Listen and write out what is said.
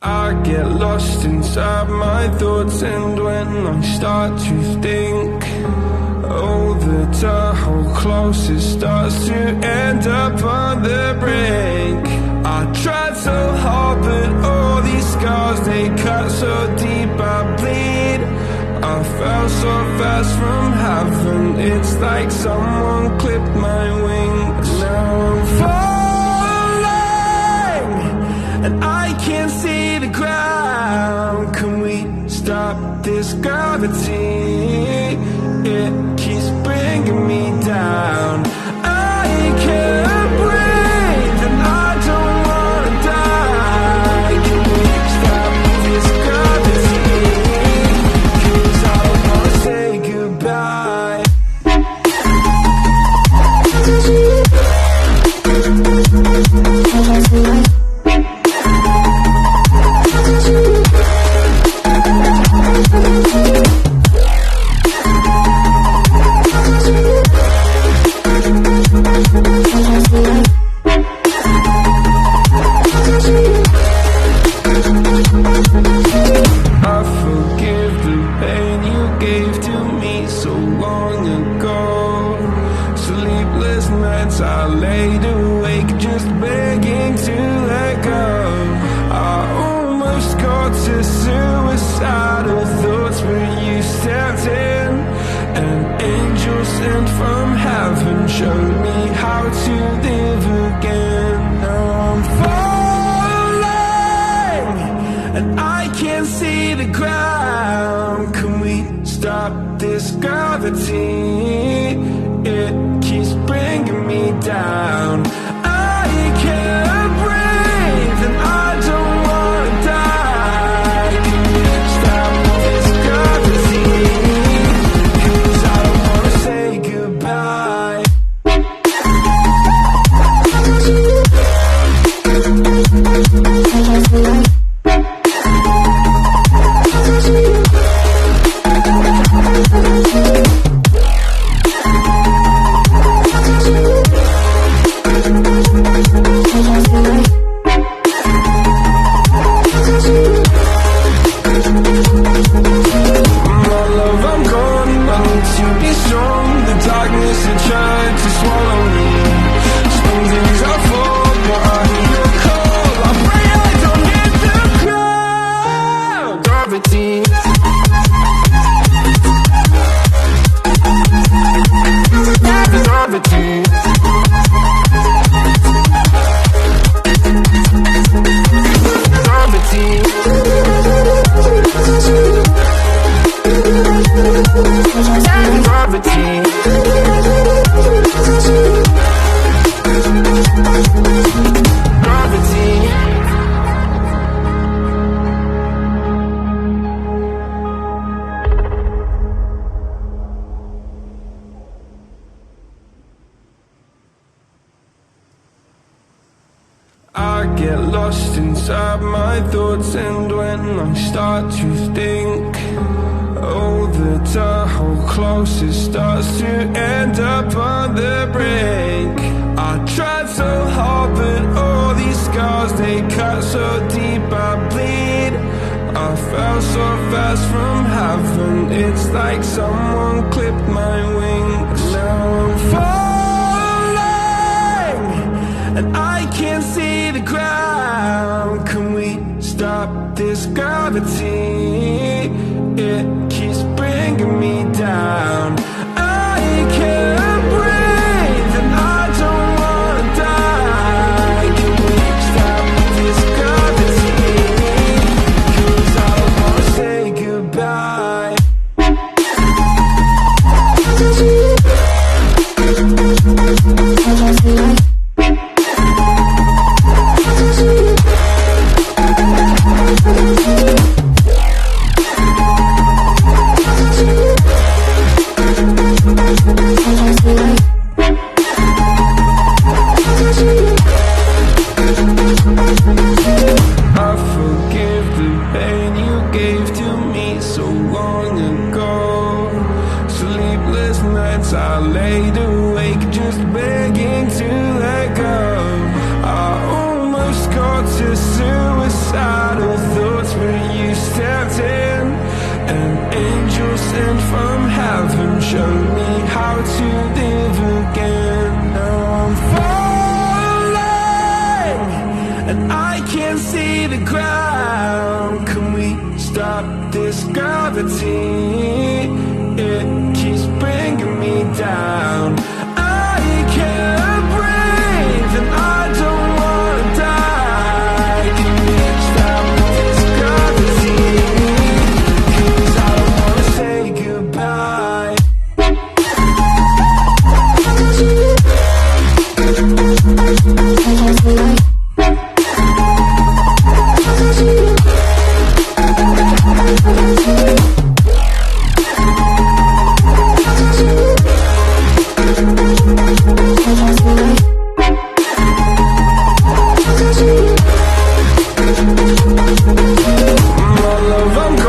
I get lost inside my thoughts, and when I start to think, oh, the Tahoe close, it starts to end up on the brink. I tried so hard, but all these scars, they cut so deep, I bleed. I fell so fast from heaven, it's like someone clipped my wings. Now I'm falling, and I can't see the ground. Can we stop this gravity? It keeps bringing me down. I can't breathe, and I don't wanna die. Can we stop this gravity? 'Cause I don't wanna say goodbye. I forgive the pain you gave to me so long ago. Sleepless nights I laid awake just begging to let go. I almost got to suicidal thoughts, but you stepped in. An angel sent from heaven showed me how to live again. Now I'm falling, and I can't see the ground. Can we stop this gravity? It keeps bringing me down. I can't breathe, and I don't wanna die. Can we stop this gravity? 'Cause I don't wanna say goodbye. My love, I'm gone, I need to be strong. The darkness it tried to swallow me. Some days I fall, but I hear your call. I pray I don't get the crowd. Gravity. Gravity. Gravity. Gravity. Gravity. I get lost inside my thoughts, and when I start to think, oh, the Tahoe close, it starts to end up on the brink. I tried so hard, but all these scars, they cut so deep, I bleed. I fell so fast from heaven, it's like someone clipped my wings. Now I'm falling, and I can't see the ground. Can we stop this gravity? It keeps bringing me down. I can't breathe, and I don't wanna die. Can we stop this gravity? 'Cause I don't wanna say goodbye. show me how to live again. Now I'm falling and I can't see the ground. Can we stop this gravity? It keeps bringing me down. I can't breathe and I don't wanna die. Can we stop this gravity? 'Cause I don't wanna say goodbye.